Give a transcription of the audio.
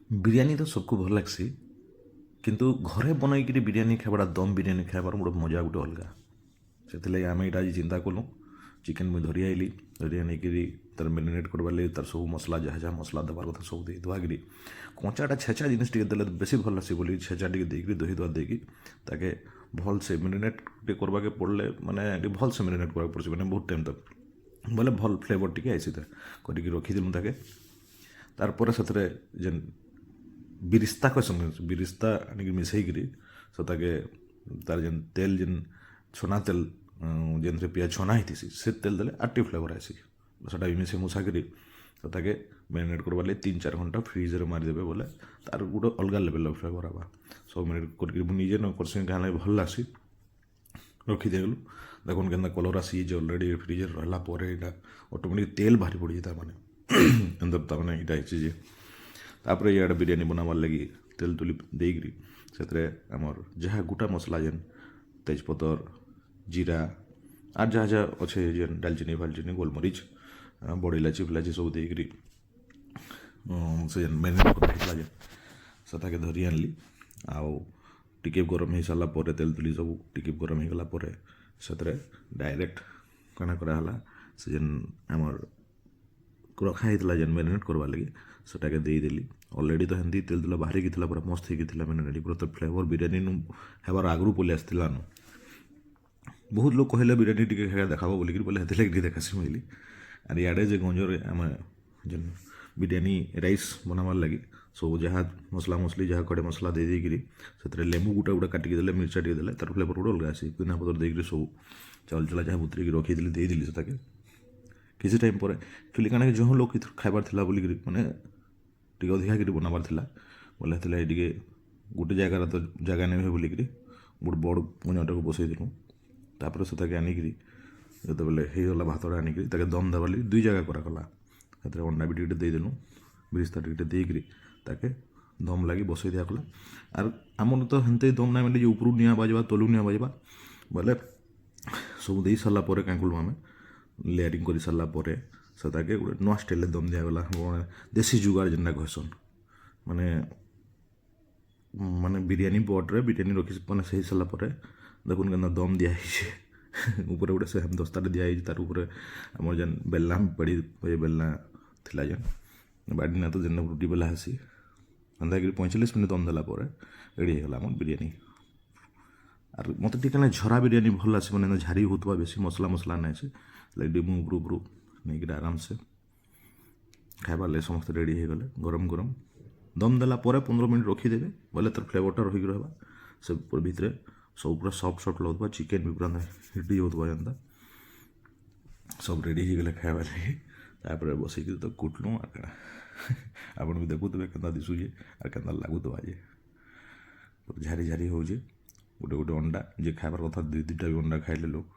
ବିରିୟାନୀ ତ ସବକୁ ଭଲ ଲାଗ୍ସି, କିନ୍ତୁ ଘରେ ବନେଇକିରି ବିରିୟାନୀ ଖାଇବାଟା ଦମ୍ ବିରିୟାନୀ ଖାଇବାର ଗୋଟେ ମଜା ଗୋଟେ ଅଲଗା। ସେଥିଲାଗି ଆମେ ଏଇଟା ଆଜି ଚିନ୍ତା କଲୁ। ଚିକେନ୍ ମୁଇଁ ଧରି ଆଇଲି, ଧରି ଆନିକିରି ତାର ମ୍ୟାରିନେଟ୍ କରବାର୍ ଲାଗି ତାର ସବୁ ମସଲା ଯାହା ଯାହା ମସଲା ଦେବାର କଥା ସବୁ ଦେଇ ଧୁଆକିରି କଞ୍ଚାଟା ଛେଚା ଜିନିଷ ଟିକେ ଦେଲେ ବେଶୀ ଭଲ ଲାଗ୍ସି ବୋଲି ଛେଚା ଟିକେ ଦେଇକିରି ଦହି ଦୁଆ ଦେଇକି ତାକେ ଭଲସେ ମ୍ୟାରିନେଟ୍ ଟିକେ କରବାକେ ପଡ଼ଲେ ମାନେ ଟିକେ ଭଲସେ ମ୍ୟାରିନେଟ୍ କରିବାକୁ ପଡ଼ୁଛି ମାନେ ବହୁତ ଟାଇମ୍ ତକ୍ ବୋଲେ ଭଲ ଫ୍ଲେଭର୍ ଟିକେ ଆଇସିଥାଏ କରିକି ରଖିଦେଲୁ ତାକେ। ତାରପରେ ସେଥିରେ ଯେନ୍ ବିରିସ୍ତା କହିସନ୍ ବିରିସ୍ତା ଆଣିକି ମିଶେଇକିରି ସେ ତାକେ ତାର ଯେନ୍ ତେଲ ଯେନ୍ ଛନା ତେଲ ଯେନ୍ଥିରେ ପିଆଜ ଛନା ହେଇଥିସି ସେ ତେଲ ଦେଲେ ଆର୍ ଟିକେ ଫ୍ଲେଭର୍ ଆସି ସେଟା ବି ମିଶେଇ ମୁଶାକିରି ସେ ତାକେ ମ୍ୟାରିନେଟ୍ କରବାର୍ ଲାଗି 3-4 ଘଣ୍ଟା ଫ୍ରିଜ୍ରେ ମାରିଦେବେ ବୋଲେ ତାର ଗୋଟେ ଅଲଗା ଲେଭେଲ୍ର ଫ୍ଲେଭର୍ ହେବା। ସବୁ ମ୍ୟାରିନେଟ୍ କରିକି ମୁଁ ନିଜେ ନ କରସି କାଁ ଲାଗି ଭଲ ଲାଗ୍ସି ରଖିଦେଲୁ। ଦେଖୁନ୍ କେନ୍ତା କଲର୍ ଆସିଯାଇଛେ ଅଲରେଡ଼ି ଫ୍ରିଜ୍ରେ ରହିଲା ପରେ ଏଇଟା ଅଟୋମେଟିକ୍ ତେଲ ବାହାରି ପଡ଼ିଛି ତାମାନେ ଏନ୍ତା ତାମାନେ ଏଇଟା ହେଇଛି ଯେ ତାପରେ ଇଆଡ଼େ ବିରିୟାନୀ ବନାବାର୍ ଲାଗି ତେଲ ତୁଲି ଦେଇକିରି ସେଥିରେ ଆମର୍ ଯାହା ଗୋଟା ମସଲା ଯେନ୍ ତେଜପତର ଜିରା ଆର୍ ଯାହା ଯାହା ଅଛେ ଯେନ୍ ଡାଲଚିନି ଫାଲଚିନି ଗୋଲମରିଚ ବଡ଼ ଇଲାଚି ଫିଲାଚି ସବୁ ଦେଇକିରି ସେ ଯେନ୍ ମ୍ୟାରିନେଟ୍ କରାହେଇଥିଲା ଯେନ୍ ସେଟାକେ ଧରି ଆଣିଲି। ଆଉ ଟିକେ ଗରମ ହେଇସାରିଲା ପରେ ତେଲ ତୁଲି ସବୁ ଟିକେ ଗରମ ହେଇଗଲା ପରେ ସେଥିରେ ଡାଇରେକ୍ଟ କାଣା କରାହେଲା ସେ ଯେନ୍ ଆମର୍ ରଖା ହେଇଥିଲା ଯେନ୍ ମ୍ୟାରିନେଟ୍ କରବାର୍ ଲାଗି ସେଟାକେ ଦେଇଦେଲି। ଅଲରେଡ଼ି ତ ହେନ୍ତି ତେଲ ତୁଲା ବାହାରିକି ଥିଲା ପୁରା ମସ୍ତ ହେଇକି ଥିଲା ମ୍ୟାରିନେଟ୍ ପୁରା ତ ଫ୍ଲେଭର୍ ବିରିୟାନୀନୁ ହେବାର ଆଗରୁ ପଲେଇ ଆସିଥିଲାନ। ବହୁତ ଲୋକ କହିଲେ ବିରିୟାନୀ ଟିକେ ଖାଇବା ଦେખાବ ବୋଲିକିରି ବୋଲେ ହେଥିଲାଗି ଟିକେ ଦେଖାସି ମୁଇଲି। ଆର୍ ଇଆଡ଼େ ଯେ ଗଞ୍ଜରେ ଆମେ ଯେନ୍ ବିରିୟାନୀ ରାଇସ୍ ବନାବାର୍ ଲାଗି ସବୁ ଯାହା ମସଲା ମସଲି ଯାହା କଡ଼େ ମସଲା ଦେଇକିରି ସେଥିରେ ଲେମ୍ବୁ ଗୁଟେ ଗୁଟେ କାଟିକି ଦେଲେ ମିର୍ଚା ଟିକେ ଦେଲେ ତାର ଫ୍ଲେଭର୍ ଗୋଟେ ଅଲଗା ଆସି ପୁଦିନା ପତ୍ର ଦେଇକିରି ସବୁ ଚାଉଳ ଚଲା ଯାହା ବୁତରେଇକି ରଖିଥିଲି ଦେଇଦେଲି ସେଟାକେ। କିଛି ଟାଇମ୍ ପରେ ଆକ୍ଚୁଆଲି କାଣା କି ଯେଉଁ ଲୋକ ଖାଇବାର ଥିଲା ବୋଲିକିରି ମାନେ ଟିକେ ଅଧିକା କରି ବନାବାର ଥିଲା ବୋଲେ ହେଥିଲାଗି ଟିକେ ଗୋଟେ ଜାଗାରେ ତ ଜାଗା ନେବେ ବୋଲିକିରି ଗୋଟେ ବଡ଼ ପୁଞ୍ଜାଟାକୁ ବସେଇଦେଲୁ। ତାପରେ ସେଟାକେ ଆନିକିରି ଯେତେବେଲେ ହେଇଗଲା ଭାତଟା ଆନିକିରି ତାକେ ଦମ୍ ଦେବାର୍ ଲାଗି 2 ଜାଗା କରାଗଲା। ସେଥିରେ ଅଣ୍ଡା ବି ଟିକେ ଦେଇଦେଲୁ, ବିରିସ୍ତା ଟିକେ ଦେଇକିରି ତାକେ ଦମ୍ ଲାଗି ବସେଇ ଦିଆଗଲା। ଆର୍ ଆମର ତ ହେନ୍ତେ ଦମ୍ ନାଇଁ ମିଲେ ଯେ ଉପରୁ ନିଆଁ ବାଜବା ତଲୁ ନିଆଁ ବାଜବା ବୋଲେ ସବୁ ଦେଇ ସାରିଲା ପରେ କାଁ କଲୁ ଆମେ ଲେୟାରିଂ କରି ସାରିଲା ପରେ ସେଟାକେ ଗୋଟେ ନୂଆ ଷ୍ଟାଇଲ୍ରେ ଦମ୍ ଦିଆଗଲା। ଦେଶୀ ଯୁଗାଡ଼ ଯେନ୍ଟା କହିସନ୍ ମାନେ ମାନେ ବିରିୟାନୀ ପଟ୍ରେ ବିରିୟାନୀ ରଖି ମାନେ ହେଇ ସାରିଲା ପରେ ଦେଖୁନ୍ କେନ୍ତା ଦମ୍ ଦିଆ ହେଇଛେ ଉପରେ ଗୋଟେ ସେ ହେମଦସ୍ତାଟେ ଦିଆହେଇଛି ତାର ଉପରେ ଆମର ଯେନ୍ ବେଲନା ବାଡ଼ି ବେଲନା ଥିଲା ଯେନ୍ ବାଡ଼ିନା ତ ଯେନ୍ ରୁଟି ବେଲା ହେସି ଏନ୍ତାକିରି 45 ମିନିଟ୍ ଦମ୍ ଦେଲା ପରେ ରେଡ଼ି ହେଇଗଲା ଆମର ବିରିୟାନୀ। ଆର୍ ମତେ ଟିକେ କାଣା ଝରା ବିରିୟାନୀ ଭଲ୍ ଲାଗ୍ସି ମାନେ ଝାରି ହଉଥିବା ବେଶୀ ମସଲା ମସଲା ନାଇଁ ସେ ଲାଗି ମୁଁ ଉପରୁ ନେଇକିରି ଆରାମସେ ଖାଇବାର୍ ଲାଗି ସମସ୍ତେ ରେଡ଼ି ହେଇଗଲେ। ଗରମ ଗରମ ଦମ୍ ଦେଲା ପରେ 15 ମିନିଟ୍ ରଖିଦେବେ ବୋଲେ ତାର ଫ୍ଲେଭର୍ଟା ରହିକି ରହିବା ସେ ଭିତରେ ସବୁ ପୁରା ସଫ୍ଟ ସଫ୍ଟ ଲାଗୁଥିବା ଚିକେନ୍ ବି ପୁରା ହିଟ୍ ଯାଉଥିବା ଯେନ୍ତା ସବୁ ରେଡ଼ି ହେଇଗଲେ ଖାଇବାର୍ ଲାଗି। ତାପରେ ବସେଇକିରି ତ କୁଟଲୁ ଆର୍ କାଣା ଆପଣ ବି ଦେଖୁଥିବେ କେନ୍ତା ଦିଶୁଛେ ଆର୍ କେନ୍ତା ଲାଗୁଥିବା ଯେ ପୁରା ଝାରି ଝାରି ହଉଛେ। ଗୋଟେ ଗୋଟେ ଅଣ୍ଡା ଯେ ଖାଇବାର କଥା 2-2ଟା ବି ଅଣ୍ଡା ଖାଇଲେ ଲୋକ